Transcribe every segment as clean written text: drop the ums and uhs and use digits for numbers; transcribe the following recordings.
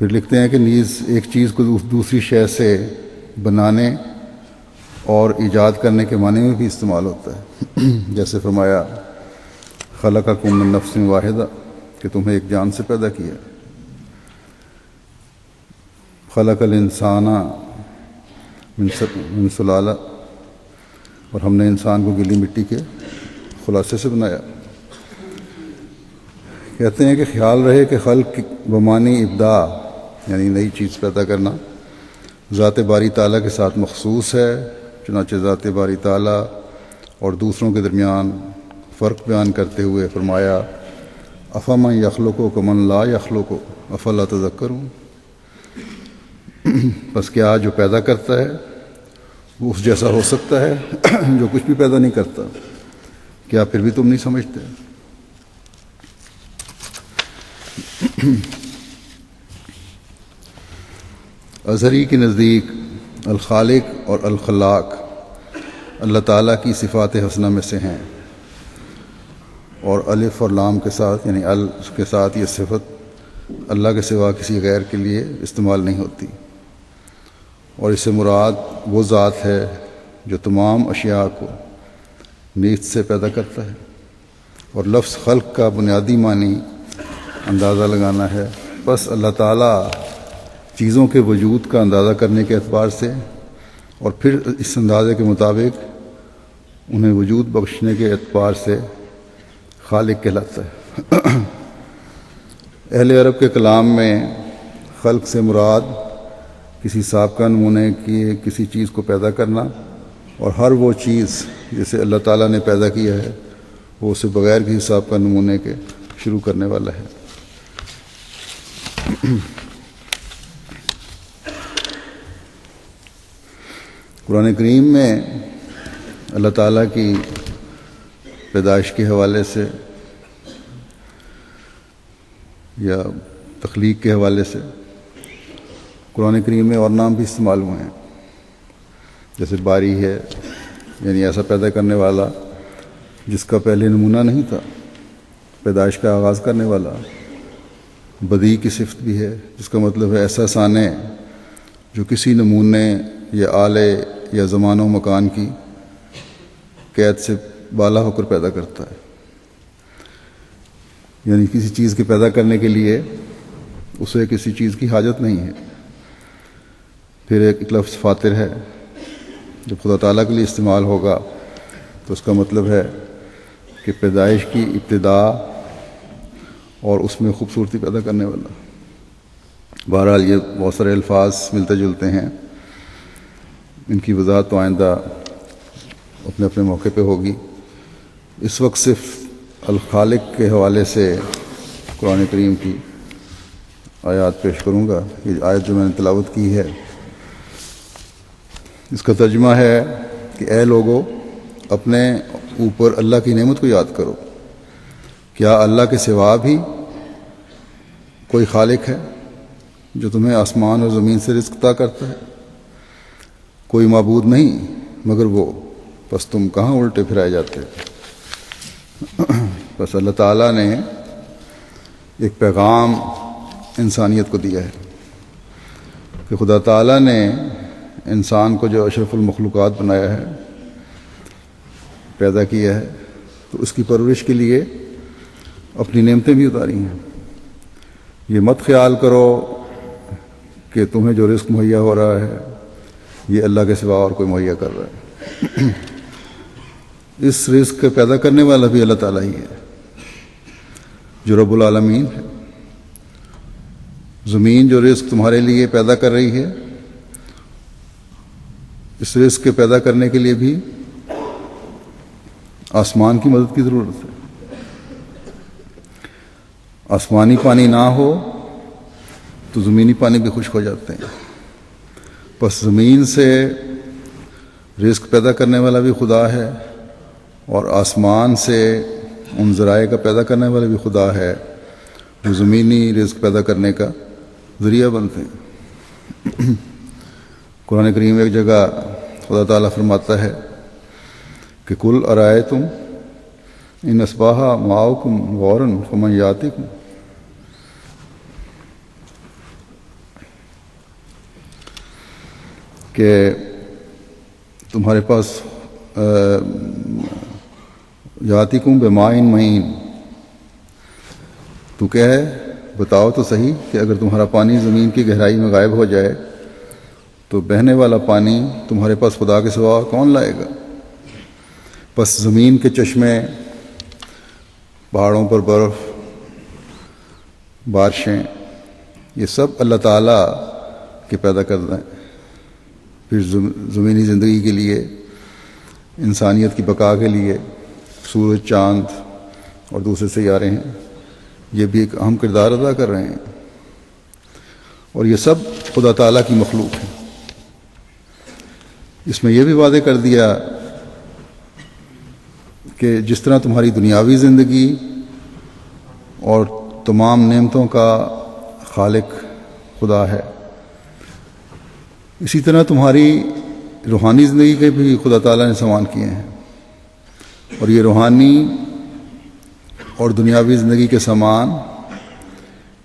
پھر لکھتے ہیں کہ نیز ایک چیز کو دوسری شے سے بنانے اور ایجاد کرنے کے معنی میں بھی استعمال ہوتا ہے، جیسے فرمایا خلقکم من نفس واحدہ، کہ تمہیں ایک جان سے پیدا کیا، خلق الانسان من سلالہ، اور ہم نے انسان کو گلی مٹی کے خلاصے سے بنایا۔ کہتے ہیں کہ خیال رہے کہ خلق بمانی ابداع، یعنی نئی چیز پیدا کرنا، ذات باری تعالیٰ کے ساتھ مخصوص ہے، چنانچہ ذات باری تعالیٰ اور دوسروں کے درمیان فرق بیان کرتے ہوئے فرمایا افمن یخلق کمن لا یخلق افلا تذکرون، بس کیا جو پیدا کرتا ہے وہ اس جیسا ہو سکتا ہے جو کچھ بھی پیدا نہیں کرتا؟ کیا پھر بھی تم نہیں سمجھتے؟ اظہری کے نزدیک الخالق اور الخلاق اللہ تعالیٰ کی صفات حسنہ میں سے ہیں، اور الف اور لام کے ساتھ یعنی ال کے ساتھ یہ صفت اللہ کے سوا کسی غیر کے لیے استعمال نہیں ہوتی، اور اس سے مراد وہ ذات ہے جو تمام اشیاء کو نیست سے پیدا کرتا ہے، اور لفظ خلق کا بنیادی معنی اندازہ لگانا ہے۔ بس اللہ تعالیٰ چیزوں کے وجود کا اندازہ کرنے کے اعتبار سے اور پھر اس اندازے کے مطابق انہیں وجود بخشنے کے اعتبار سے خالق کہلاتا ہے۔ اہل عرب کے کلام میں خلق سے مراد کسی سابقہ نمونے کی کسی چیز کو پیدا کرنا، اور ہر وہ چیز جسے اللہ تعالیٰ نے پیدا کیا ہے وہ اسے بغیر کسی سابقہ نمونے کے شروع کرنے والا ہے۔ قرآن کریم میں اللہ تعالیٰ کی پیدائش کے حوالے سے یا تخلیق کے حوالے سے قرآن کریم میں اور نام بھی استعمال ہوئے ہیں، جیسے باری ہے، یعنی ایسا پیدا کرنے والا جس کا پہلے نمونہ نہیں تھا، پیدائش کا آغاز کرنے والا۔ بدیع کی صفت بھی ہے، جس کا مطلب ہے ایسا سانے جو کسی نمونے یا آلے یا زمان و مکان کی قید سے بالا ہو کر پیدا کرتا ہے، یعنی کسی چیز کے پیدا کرنے کے لیے اسے کسی چیز کی حاجت نہیں ہے۔ پھر ایک لفظ فاطر ہے، جب خدا تعالیٰ کے لیے استعمال ہوگا تو اس کا مطلب ہے کہ پیدائش کی ابتدا اور اس میں خوبصورتی پیدا کرنے والا۔ بہرحال یہ بہت سارے الفاظ ملتے جلتے ہیں، ان کی وضاحت تو آئندہ اپنے اپنے موقع پہ ہوگی۔ اس وقت صرف الخالق کے حوالے سے قرآن کریم کی آیات پیش کروں گا۔ یہ آیت جو میں نے تلاوت کی ہے اس کا ترجمہ ہے کہ اے لوگو، اپنے اوپر اللہ کی نعمت کو یاد کرو۔ کیا اللہ کے سوا بھی کوئی خالق ہے جو تمہیں آسمان اور زمین سے رزق عطا کرتا ہے؟ کوئی معبود نہیں مگر وہ، بس تم کہاں الٹے پھرائے جاتے؟ بس اللہ تعالیٰ نے ایک پیغام انسانیت کو دیا ہے کہ خدا تعالیٰ نے انسان کو جو اشرف المخلوقات بنایا ہے، پیدا کیا ہے، تو اس کی پرورش کے لیے اپنی نعمتیں بھی اتاری ہیں۔ یہ مت خیال کرو کہ تمہیں جو رزق مہیا ہو رہا ہے یہ اللہ کے سوا اور کوئی مہیا کر رہا ہے۔ اس رزق کو پیدا کرنے والا بھی اللہ تعالیٰ ہی ہے جو رب العالمین ہے۔ زمین جو رزق تمہارے لیے پیدا کر رہی ہے، اس رزق کے پیدا کرنے کے لیے بھی آسمان کی مدد کی ضرورت ہے۔ آسمانی پانی نہ ہو تو زمینی پانی بھی خشک ہو جاتے ہیں۔ بس زمین سے رزق پیدا کرنے والا بھی خدا ہے، اور آسمان سے ان ذرائع کا پیدا کرنے والا بھی خدا ہے جو زمینی رزق پیدا کرنے کا ذریعہ بنتے ہیں۔ قرآن کریم ایک جگہ خدا تعالیٰ فرماتا ہے کہ کل ارائیتم ان اصبح ماؤکم غورا فمن یاتکم، کہ تمہارے پاس یاتکم بماء معین، تو کیا ہے بتاؤ تو صحیح کہ اگر تمہارا پانی زمین کی گہرائی میں غائب ہو جائے تو بہنے والا پانی تمہارے پاس خدا کے سوا کون لائے گا؟ پس زمین کے چشمے، پہاڑوں پر برف، بارشیں، یہ سب اللہ تعالیٰ کے پیدا کردہ ہیں۔ پھر زمینی زندگی کے لیے، انسانیت کی بقا کے لیے سورج، چاند اور دوسرے سیارے ہیں، یہ بھی ایک اہم کردار ادا کر رہے ہیں، اور یہ سب خدا تعالیٰ کی مخلوق ہے۔ اس میں یہ بھی واضح کر دیا کہ جس طرح تمہاری دنیاوی زندگی اور تمام نعمتوں کا خالق خدا ہے، اسی طرح تمہاری روحانی زندگی کے بھی خدا تعالیٰ نے سامان کیے ہیں، اور یہ روحانی اور دنیاوی زندگی کے سامان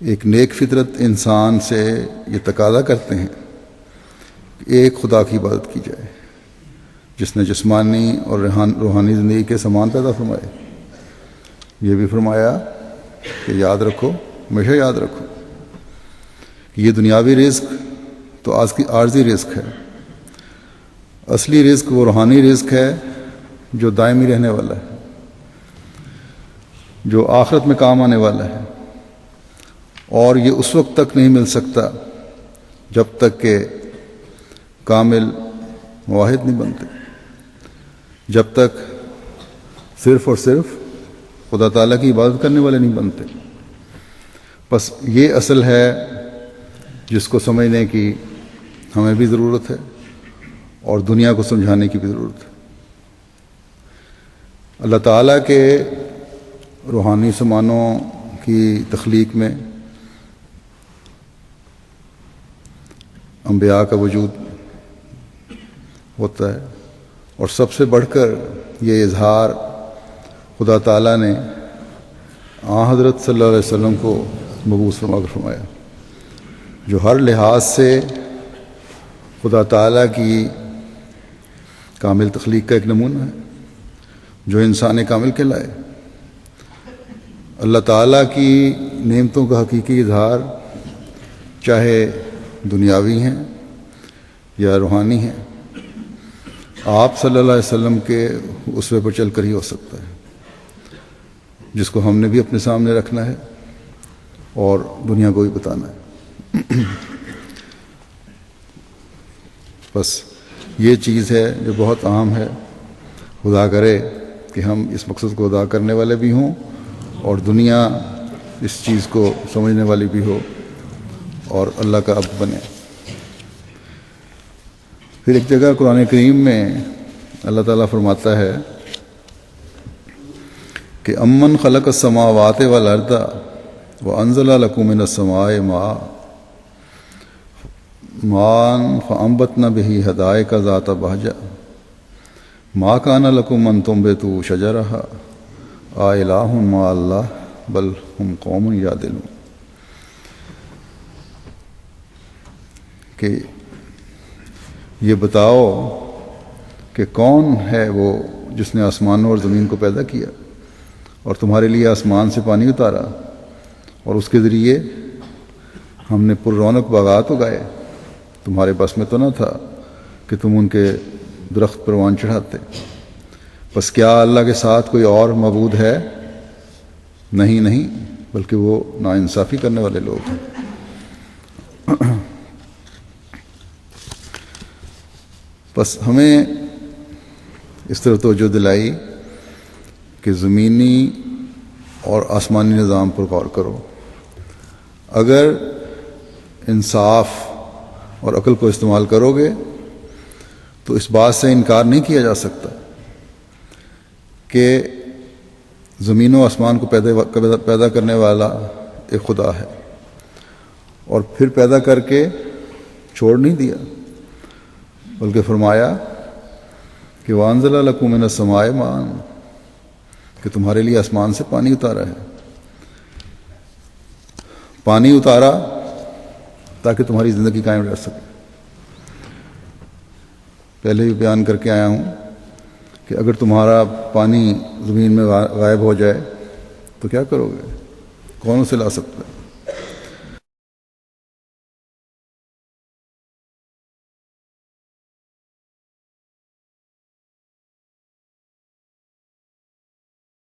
ایک نیک فطرت انسان سے یہ تقاضا کرتے ہیں کہ ایک خدا کی عبادت کی جائے جس نے جسمانی اور روحانی زندگی کے سامان پیدا فرمائے۔ یہ بھی فرمایا کہ یاد رکھو، ہمیشہ یاد رکھو کہ یہ دنیاوی رزق تو عارضی رزق ہے، اصلی رزق وہ روحانی رزق ہے جو دائمی رہنے والا ہے، جو آخرت میں کام آنے والا ہے، اور یہ اس وقت تک نہیں مل سکتا جب تک کہ کامل موحد نہیں بنتے، جب تک صرف اور صرف خدا تعالیٰ کی عبادت کرنے والے نہیں بنتے۔ بس یہ اصل ہے جس کو سمجھنے کی ہمیں بھی ضرورت ہے اور دنیا کو سمجھانے کی بھی ضرورت ہے۔ اللہ تعالیٰ کے روحانی سامانوں کی تخلیق میں انبیاء کا وجود ہوتا ہے، اور سب سے بڑھ کر یہ اظہار خدا تعالیٰ نے حضرت صلی اللہ علیہ وسلم کو مبعوث فرما کر فرمایا، جو ہر لحاظ سے خدا تعالیٰ کی کامل تخلیق کا ایک نمونہ ہے، جو انسان کامل کہلائے۔ اللہ تعالیٰ کی نعمتوں کا حقیقی اظہار چاہے دنیاوی ہیں یا روحانی ہیں، آپ صلی اللہ علیہ وسلم کے اسوے پر چل کر ہی ہو سکتا ہے، جس کو ہم نے بھی اپنے سامنے رکھنا ہے اور دنیا کو بھی بتانا ہے۔ بس یہ چیز ہے جو بہت اہم ہے، خدا کرے کہ ہم اس مقصد کو ادا کرنے والے بھی ہوں اور دنیا اس چیز کو سمجھنے والی بھی ہو اور اللہ کا عبد بنے۔ پھر ایک جگہ قرآن کریم میں اللہ تعالیٰ فرماتا ہے کہ امن خلق السماوات والارض وانزل لکم من السماء ماء فانبتنا به حدائق ذات بہجہ ما کان لکم ان تنبتوا شجرها الہ مع اللہ بل ہم قوم یعدلون، کہ یہ بتاؤ کہ کون ہے وہ جس نے آسمانوں اور زمین کو پیدا کیا اور تمہارے لیے آسمان سے پانی اتارا اور اس کے ذریعے ہم نے پر رونق باغات اگائے، تمہارے بس میں تو نہ تھا کہ تم ان کے درخت پروان چڑھاتے۔ بس کیا اللہ کے ساتھ کوئی اور معبود ہے؟ نہیں، بلکہ وہ ناانصافی کرنے والے لوگ ہیں۔ بس ہمیں اس طرح توجہ دلائی کہ زمینی اور آسمانی نظام پر غور کرو، اگر انصاف اور عقل کو استعمال کرو گے تو اس بات سے انکار نہیں کیا جا سکتا کہ زمین و آسمان کو پیدا کرنے والا ایک خدا ہے، اور پھر پیدا کر کے چھوڑ نہیں دیا، بلکہ فرمایا کہ وَأَنزَلَ لَكُم مِّنَ السَّمَاءِ مَاءً، کہ تمہارے لیے آسمان سے پانی اتارا ہے، پانی اتارا تاکہ تمہاری زندگی قائم رہ سکے۔ پہلے بھی بیان کر کے آیا ہوں کہ اگر تمہارا پانی زمین میں غائب ہو جائے تو کیا کرو گے؟ کون اسے لا سکتا ہے؟